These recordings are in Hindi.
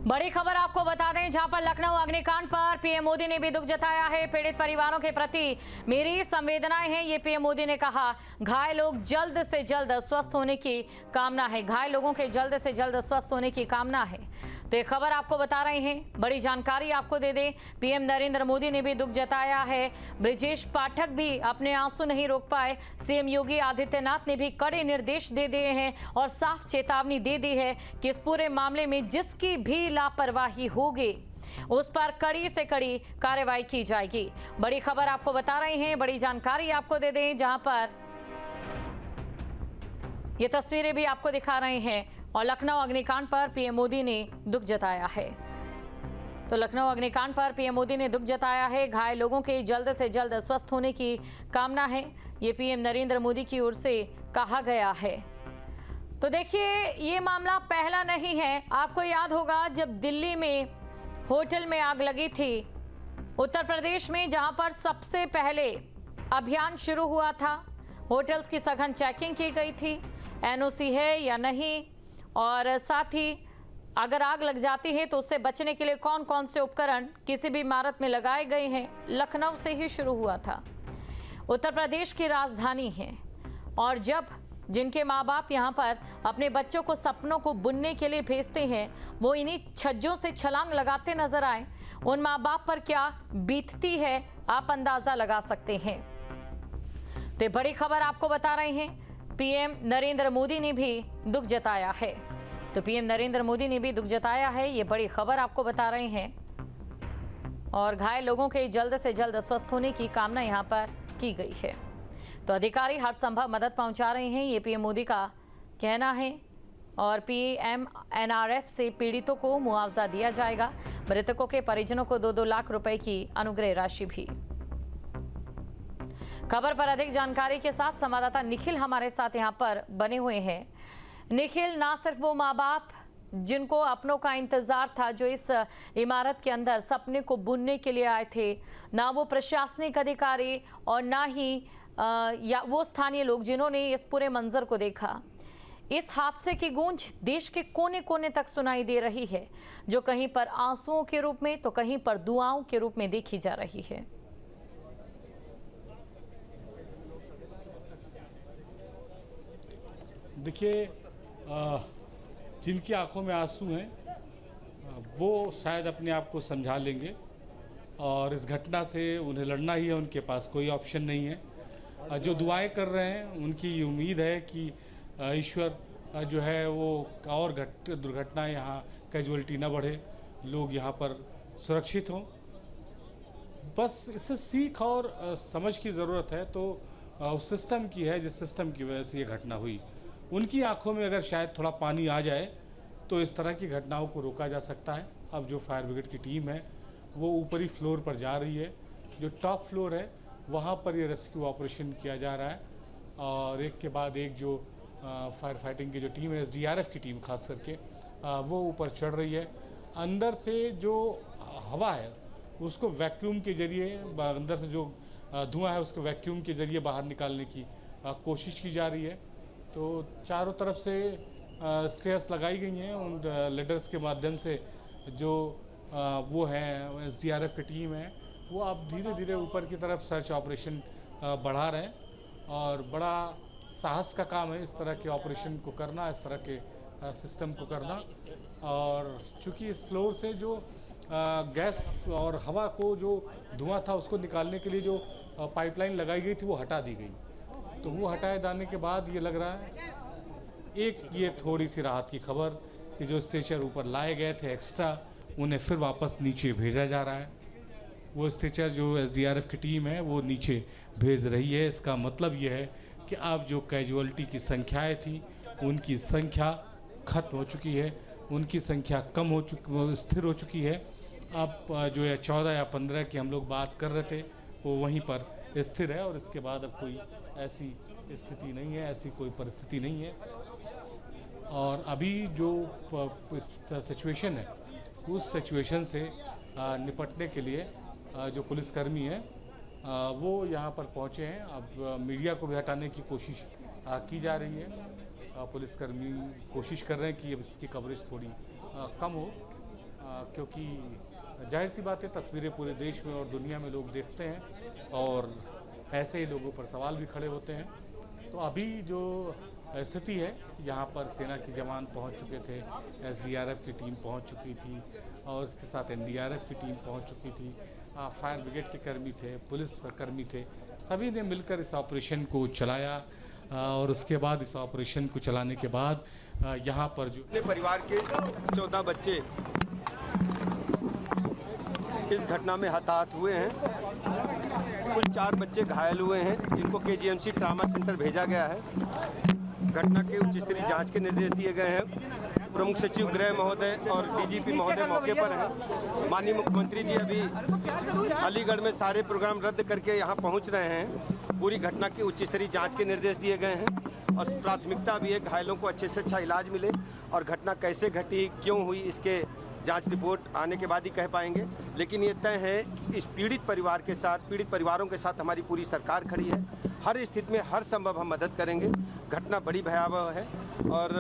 बड़ी खबर आपको बता दें, जहां पर लखनऊ अग्निकांड पर पीएम मोदी ने भी दुख जताया है। पीड़ित परिवारों के प्रति मेरी संवेदनाएं हैं, ये पीएम मोदी ने कहा। घायल लोग जल्द से जल्द स्वस्थ होने की कामना है। घायल लोगों के जल्द से जल्द स्वस्थ होने की कामना है। तो ये खबर आपको बता रहे हैं, बड़ी जानकारी आपको दे दें। पीएम नरेंद्र मोदी ने भी दुख जताया है। ब्रजेश पाठक भी अपने आंसू नहीं रोक पाए। सीएम योगी आदित्यनाथ ने भी कड़े निर्देश दे दिए हैं और साफ चेतावनी दे दी है कि इस पूरे मामले में जिसकी भी लापरवाही होगी उस पर कड़ी से कड़ी कार्रवाई की जाएगी। बड़ी खबर आपको बता रहे हैं, बड़ी जानकारी आपको दे दें, जहां पर ये तस्वीरें भी आपको दिखा रहे हैं और लखनऊ अग्निकांड पर पीएम मोदी ने दुख जताया है। तो लखनऊ अग्निकांड पर पीएम मोदी ने दुख जताया है। घायल लोगों के जल्द से जल्द स्वस्थ होने की कामना है, ये पीएम नरेंद्र मोदी की ओर से कहा गया है। तो देखिए, ये मामला पहला नहीं है। आपको याद होगा जब दिल्ली में होटल में आग लगी थी, उत्तर प्रदेश में, जहां पर सबसे पहले अभियान शुरू हुआ था। होटल्स की सघन चेकिंग की गई थी, एनओसी है या नहीं, और साथ ही अगर आग लग जाती है तो उससे बचने के लिए कौन कौन से उपकरण किसी भी इमारत में लगाए गए हैं। लखनऊ से ही शुरू हुआ था। उत्तर प्रदेश की राजधानी है और जब जिनके माँ बाप यहाँ पर अपने बच्चों को सपनों को बुनने के लिए भेजते हैं, वो इन्हीं छज्जों से छलांग लगाते नजर आए, उन माँ बाप पर क्या बीतती है आप अंदाजा लगा सकते हैं। तो बड़ी खबर आपको बता रहे हैं, पीएम नरेंद्र मोदी ने भी दुख जताया है। तो पीएम नरेंद्र मोदी ने भी दुख जताया है, ये बड़ी खबर आपको बता रहे हैं। और घायल लोगों के जल्द से जल्द स्वस्थ होने की कामना यहाँ पर की गई है। तो अधिकारी हर संभव मदद पहुंचा रहे हैं, ये पीएम मोदी का कहना है। और पीएमएनआरएफ से पीड़ितों को मुआवजा दिया जाएगा। मृतकों के परिजनों को 2-2 लाख रुपए की अनुग्रह राशि भी। खबर पर अधिक जानकारी के साथ संवाददाता निखिल हमारे साथ यहां पर बने हुए हैं। निखिल, ना सिर्फ वो माँ बाप जिनको अपनों का इंतजार था, जो इस इमारत के अंदर सपने को बुनने के लिए आए थे, ना वो प्रशासनिक अधिकारी और ना ही या वो स्थानीय लोग जिन्होंने इस पूरे मंजर को देखा। इस हादसे की गूंज देश के कोने कोने तक सुनाई दे रही है, जो कहीं पर आंसुओं के रूप में तो कहीं पर दुआओं के रूप में देखी जा रही है। देखिए, जिनकी आंखों में आंसू हैं वो शायद अपने आप को समझा लेंगे, और इस घटना से उन्हें लड़ना ही है, उनके पास कोई ऑप्शन नहीं है। जो दुआएं कर रहे हैं उनकी ये उम्मीद है कि ईश्वर जो है वो और दुर्घटना यहाँ कैजुअलिटी न बढ़े, लोग यहाँ पर सुरक्षित हों। बस इससे सीख और समझ की ज़रूरत है, तो उस सिस्टम की है जिस सिस्टम की वजह से ये घटना हुई। उनकी आंखों में अगर शायद थोड़ा पानी आ जाए तो इस तरह की घटनाओं को रोका जा सकता है। अब जो फायर ब्रिगेड की टीम है वो ऊपरी फ्लोर पर जा रही है, जो टॉप फ्लोर है वहाँ पर ये रेस्क्यू ऑपरेशन किया जा रहा है, और एक के बाद एक जो फायर फाइटिंग की जो टीम है, एसडीआरएफ की टीम खास करके, वो ऊपर चढ़ रही है। अंदर से जो हवा है उसको वैक्यूम के जरिए, अंदर से जो धुआं है उसको वैक्यूम के जरिए बाहर निकालने की कोशिश की जा रही है। तो चारों तरफ से स्टेयर्स लगाई गई हैं उन लेडर्स के माध्यम से, जो वो हैं एसडीआरएफ की टीम है, वो अब धीरे धीरे ऊपर की तरफ सर्च ऑपरेशन बढ़ा रहे हैं। और बड़ा साहस का काम है इस तरह के ऑपरेशन को करना, इस तरह के सिस्टम को करना। और चूँकि इस फ्लोर से जो गैस और हवा को जो धुआं था उसको निकालने के लिए जो पाइपलाइन लगाई गई थी वो हटा दी गई। तो वो हटाए जाने के बाद ये लग रहा है एक ये थोड़ी सी राहत की खबर कि जो स्ट्रेचर ऊपर लाए गए थे एक्स्ट्रा, उन्हें फिर वापस नीचे भेजा जा रहा है। वो स्ट्रेचर जो एसडीआरएफ की टीम है वो नीचे भेज रही है। इसका मतलब ये है कि अब जो कैजुअलिटी की संख्याएं थी उनकी संख्या खत्म हो चुकी है, उनकी संख्या कम हो चुकी, स्थिर हो चुकी है। अब जो है 14 या 15 की हम लोग बात कर रहे थे वो वहीं पर स्थिर है, और इसके बाद अब कोई ऐसी स्थिति नहीं है, ऐसी कोई परिस्थिति नहीं है। और अभी जो सिचुएशन है उस सिचुएशन से निपटने के लिए जो पुलिसकर्मी हैं वो यहाँ पर पहुँचे हैं। अब मीडिया को भी हटाने की कोशिश की जा रही है। पुलिसकर्मी कोशिश कर रहे हैं कि अब इसकी कवरेज थोड़ी कम हो। क्योंकि जाहिर सी बात है तस्वीरें पूरे देश में और दुनिया में लोग देखते हैं और ऐसे ही लोगों पर सवाल भी खड़े होते हैं। तो अभी जो स्थिति है यहाँ पर सेना के जवान पहुँच चुके थे, SDRF की टीम पहुँच चुकी थी और इसके साथ NDRF की टीम पहुँच चुकी थी, फायर ब्रिगेड के कर्मी थे, पुलिस कर्मी थे, सभी ने मिलकर इस ऑपरेशन को चलाया और उसके बाद इस ऑपरेशन को चलाने के बाद यहाँ पर जो अपने परिवार के 14 बच्चे इस घटना में हताहत हुए हैं। कुल 4 बच्चे घायल हुए हैं, इनको KGMC ट्रामा सेंटर भेजा गया है। घटना के उच्च स्तरीय जांच के निर्देश दिए गए हैं। प्रमुख सचिव गृह महोदय और DGP महोदय मौके पर हैं। माननीय मुख्यमंत्री जी अभी अलीगढ़ में सारे प्रोग्राम रद्द करके यहाँ पहुँच रहे हैं। पूरी घटना की उच्च स्तरीय जाँच के निर्देश दिए गए हैं और प्राथमिकता भी है घायलों को अच्छे से अच्छा इलाज मिले और घटना कैसे घटी, क्यों हुई, इसके जांच रिपोर्ट आने के बाद ही कह पाएंगे। लेकिन ये तय है कि इस पीड़ित परिवार के साथ, पीड़ित परिवारों के साथ हमारी पूरी सरकार खड़ी है। हर स्थिति में हर संभव हम मदद करेंगे। घटना बड़ी भयावह है और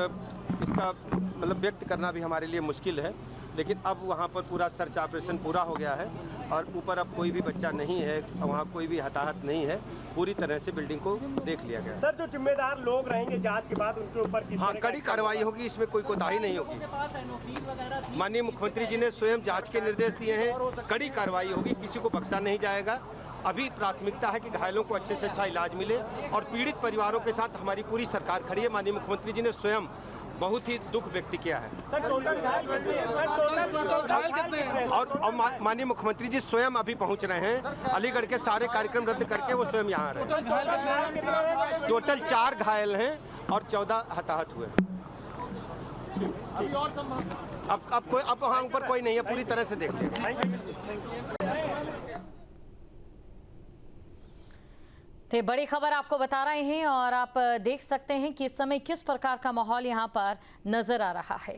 इसका मतलब व्यक्त करना भी हमारे लिए मुश्किल है, लेकिन अब वहाँ पर पूरा सर्च ऑपरेशन पूरा हो गया है और ऊपर अब कोई भी बच्चा नहीं है, वहाँ कोई भी हताहत नहीं है। पूरी तरह से बिल्डिंग को देख लिया गया। सर, जो जिम्मेदार लोग रहेंगे जांच के बाद उनके ऊपर किस तरह कड़ी कार्रवाई होगी, इसमें कोई कोताही नहीं होगी। माननीय मुख्यमंत्री जी ने स्वयं जांच के निर्देश दिए हैं, कड़ी कार्रवाई होगी, किसी को बख्शा नहीं जाएगा। अभी प्राथमिकता है कि घायलों को अच्छे से अच्छा इलाज मिले और पीड़ित परिवारों के साथ हमारी पूरी सरकार खड़ी है। माननीय मुख्यमंत्री जी ने स्वयं बहुत ही दुख व्यक्त किया है। और माननीय मुख्यमंत्री जी स्वयं अभी पहुंच रहे हैं। अलीगढ़ के सारे कार्यक्रम रद्द करके वो स्वयं यहाँ आ रहे हैं। टोटल 4 घायल हैं और 14 हताहत हुए। अब वहाँ ऊपर कोई नहीं है, पूरी तरह से देख लिया। तो बड़ी खबर आपको बता रहे हैं और आप देख सकते हैं कि इस समय किस प्रकार का माहौल यहाँ पर नजर आ रहा है।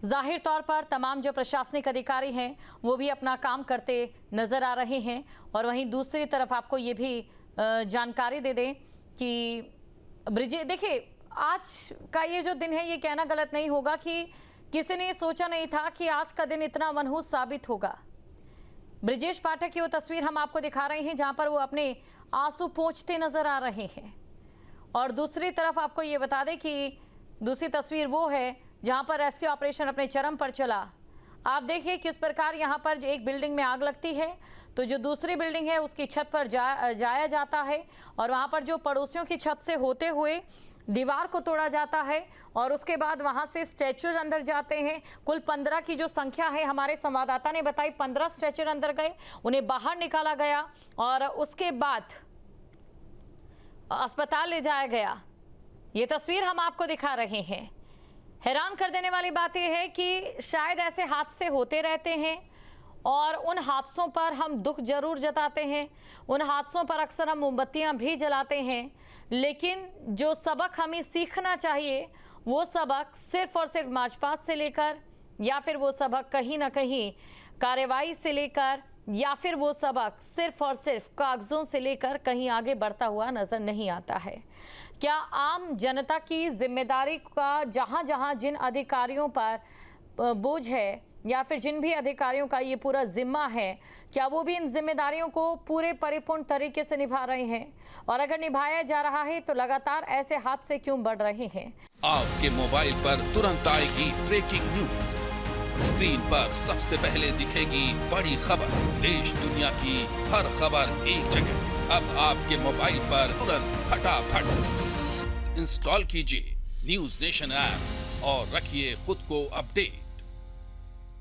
जाहिर तौर पर तमाम जो प्रशासनिक अधिकारी हैं वो भी अपना काम करते नजर आ रहे हैं और वहीं दूसरी तरफ आपको ये भी जानकारी दे दें कि देखिए आज का ये जो दिन है, ये कहना गलत नहीं होगा कि किसी ने सोचा नहीं था कि आज का दिन इतना मनहूस साबित होगा। ब्रिजेश पाठक की वो तस्वीर हम आपको दिखा रहे हैं जहां पर वो अपने आंसू पोंछते नजर आ रहे हैं और दूसरी तरफ आपको ये बता दें कि दूसरी तस्वीर वो है जहां पर रेस्क्यू ऑपरेशन अपने चरम पर चला। आप देखिए किस प्रकार यहां पर एक बिल्डिंग में आग लगती है तो जो दूसरी बिल्डिंग है उसकी छत पर जाया जाता है और वहां पर जो पड़ोसियों की छत से होते हुए दीवार को तोड़ा जाता है और उसके बाद वहां से स्ट्रेचर अंदर जाते हैं। कुल 15 की जो संख्या है, हमारे संवाददाता ने बताई, 15 स्ट्रेचर अंदर गए, उन्हें बाहर निकाला गया और उसके बाद अस्पताल ले जाया गया। ये तस्वीर हम आपको दिखा रहे हैं। हैरान कर देने वाली बात यह है कि शायद ऐसे हादसे होते रहते हैं और उन हादसों पर हम दुख जरूर जताते हैं, उन हादसों पर अक्सर हम मोमबत्तियां भी जलाते हैं, लेकिन जो सबक हमें सीखना चाहिए वो सबक सिर्फ और सिर्फ मार्चपास्ट से लेकर या फिर वो सबक कहीं ना कहीं कार्रवाई से लेकर या फिर वो सबक सिर्फ और सिर्फ कागजों से लेकर कहीं आगे बढ़ता हुआ नजर नहीं आता है। क्या आम जनता की जिम्मेदारी का जहां जहां जिन अधिकारियों पर बोझ है या फिर जिन भी अधिकारियों का ये पूरा जिम्मा है, क्या वो भी इन जिम्मेदारियों को पूरे परिपूर्ण तरीके से निभा रहे हैं? और अगर निभाया जा रहा है तो लगातार ऐसे हादसे क्यों बढ़ रहे हैं? आपके मोबाइल पर तुरंत आएगी ब्रेकिंग न्यूज, स्क्रीन पर सबसे पहले दिखेगी बड़ी खबर, देश दुनिया की हर खबर एक जगह। अब आपके मोबाइल पर तुरंत फटाफट इंस्टॉल कीजिए न्यूज नेशन ऐप और रखिए खुद को अपडेट।